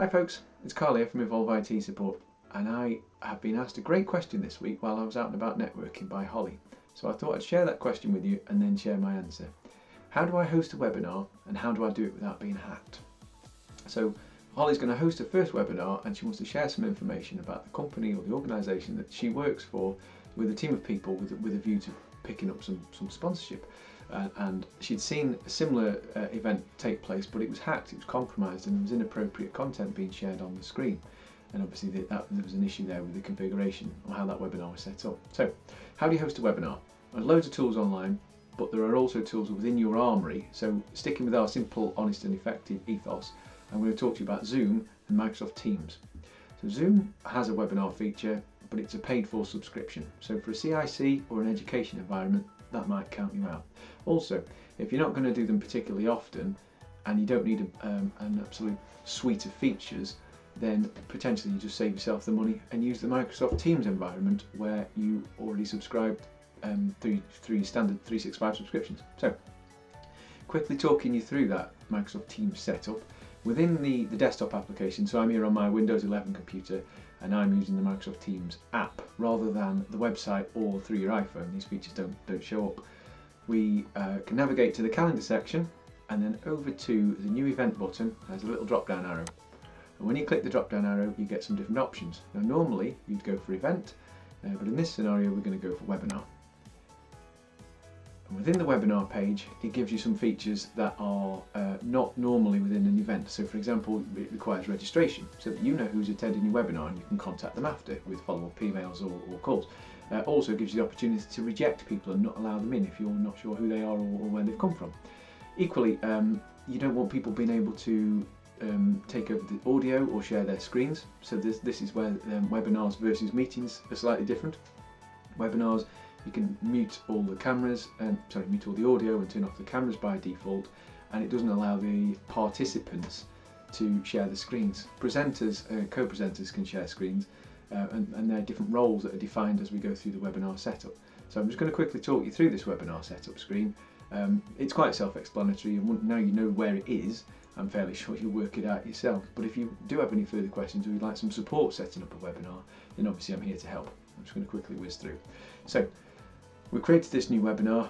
Hi folks, it's Carl here from E-Volve IT Support, and I have been asked a great question this week while I was out and about networking by Holly. So I thought I'd share that question with you and then share my answer. How do I host a webinar and how do I do it without being hacked? So Holly's going to host her first webinar and she wants to share some information about the company or the organisation that she works for with a team of people with a view to picking up some sponsorship. And she'd seen a similar event take place, but it was hacked, it was compromised, and there was inappropriate content being shared on the screen. And obviously there was an issue there with the configuration or how that webinar was set up. So, how do you host a webinar? There's loads of tools online, but there are also tools within your armoury. So, sticking with our simple, honest and effective ethos, I'm going to talk to you about Zoom and Microsoft Teams. So Zoom has a webinar feature, but it's a paid for subscription. So for a CIC or an education environment, that might count you out. Also, if you're not going to do them particularly often and you don't need an absolute suite of features, then potentially you just save yourself the money and use the Microsoft Teams environment where you already subscribed through standard 365 subscriptions. So, quickly talking you through that Microsoft Teams setup. Within the desktop application, so I'm here on my Windows 11 computer and I'm using the Microsoft Teams app rather than the website or through your iPhone. These features don't show up. We can navigate to the calendar section and then over to the new event button. There's a little drop down arrow, and when you click the drop down arrow you get some different options. Now normally you'd go for event, but in this scenario we're going to go for webinar. And within the webinar page it gives you some features that are not normally within an event. So for example, it requires registration so that you know who's attending your webinar and you can contact them after with follow-up emails or calls. Also gives you the opportunity to reject people and not allow them in if you're not sure who they are or where they've come from. Equally, you don't want people being able to take over the audio or share their screens. So this is where webinars versus meetings are slightly different. Webinars, you can mute all the cameras, mute all the audio and turn off the cameras by default, and it doesn't allow the participants to share the screens. Presenters, co-presenters can share screens, and there are different roles that are defined as we go through the webinar setup. So I'm just going to quickly talk you through this webinar setup screen. It's quite self-explanatory, and now you know where it is, I'm fairly sure you'll work it out yourself. But if you do have any further questions or you'd like some support setting up a webinar, then obviously I'm here to help. I'm just going to quickly whiz through. So we've created this new webinar,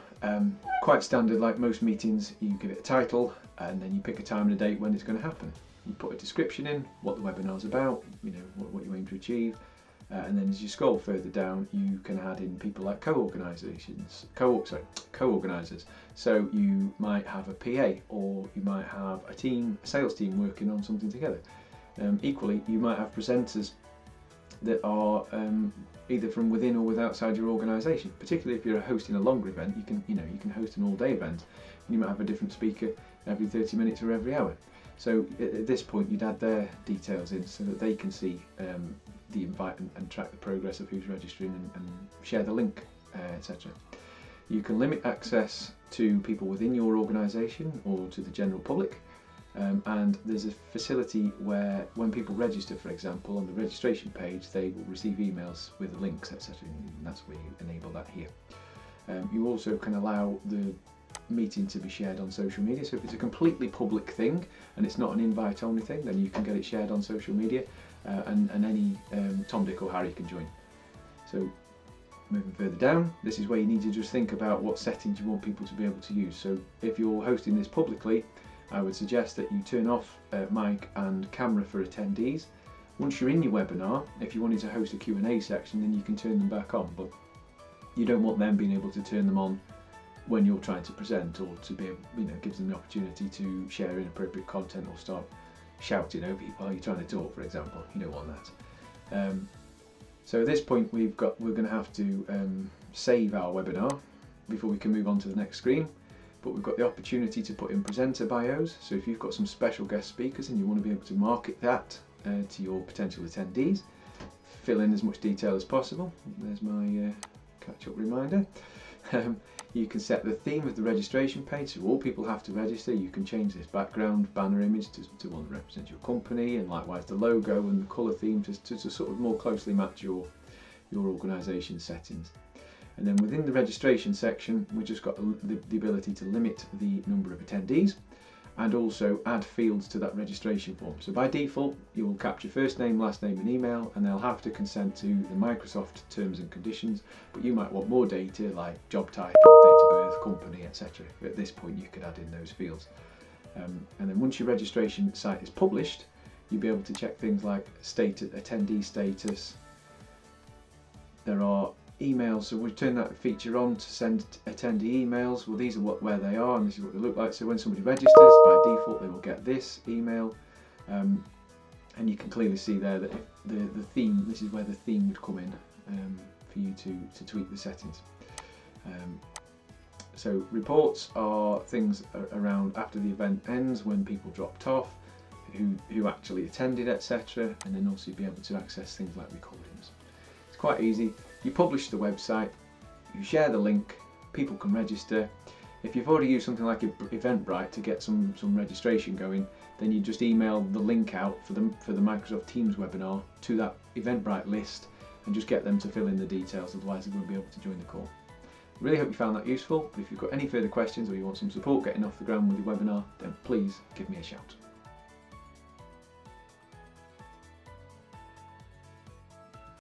quite standard. Like most meetings, you give it a title and then you pick a time and a date when it's going to happen. You put a description in, what the webinar's about, you know, what you aim to achieve, and then as you scroll further down you can add in people like co-organisers. So you might have a PA or you might have a sales team working on something together. Equally, you might have presenters that are either from within or outside your organisation. Particularly if you're hosting a longer event, you can host an all-day event, and you might have a different speaker every 30 minutes or every hour. So at this point, you'd add their details in so that they can see the invite and track the progress of who's registering and share the link, etc. You can limit access to people within your organisation or to the general public. And there's a facility where when people register, for example, on the registration page, they will receive emails with links, etc. And that's where you enable that here. You also can allow the meeting to be shared on social media. So if it's a completely public thing and it's not an invite only thing, then you can get it shared on social media, and any Tom, Dick or Harry can join. So moving further down, this is where you need to just think about what settings you want people to be able to use. So if you're hosting this publicly, I would suggest that you turn off mic and camera for attendees. Once you're in your webinar, if you wanted to host a Q&A section, then you can turn them back on, but you don't want them being able to turn them on when you're trying to present, or to be able, gives them the opportunity to share inappropriate content or start shouting over you while you're trying to talk, for example. You don't want that. So at this point we're going to have to save our webinar before we can move on to the next screen. But we've got the opportunity to put in presenter bios. So if you've got some special guest speakers and you want to be able to market that to your potential attendees, fill in as much detail as possible. There's my catch-up reminder. You can set the theme of the registration page, so all people have to register. You can change this background banner image to one that represents your company, and likewise the logo and the colour theme to sort of more closely match your organisation settings. And then within the registration section, we've just got the ability to limit the number of attendees, and also add fields to that registration form. So by default, you will capture first name, last name and email, and they'll have to consent to the Microsoft terms and conditions, but you might want more data like job title, date of birth, company, etc. At this point you could add in those fields. And then once your registration site is published, you'll be able to check things like attendee status. There are emails, so we turn that feature on to send attendee emails. Well, these are where they are, and this is what they look like. So when somebody registers, by default they will get this email, and you can clearly see there that the theme, this is where the theme would come in for you to tweak the settings. So reports are things around after the event ends, when people dropped off, who actually attended, etc., and then also you'll be able to access things like recordings. It's quite easy. You publish the website, you share the link, people can register. If you've already used something like Eventbrite to get some registration going, then you just email the link out for the Microsoft Teams webinar to that Eventbrite list and just get them to fill in the details, otherwise they won't be able to join the call. Really hope you found that useful, but if you've got any further questions or you want some support getting off the ground with your webinar, then please give me a shout.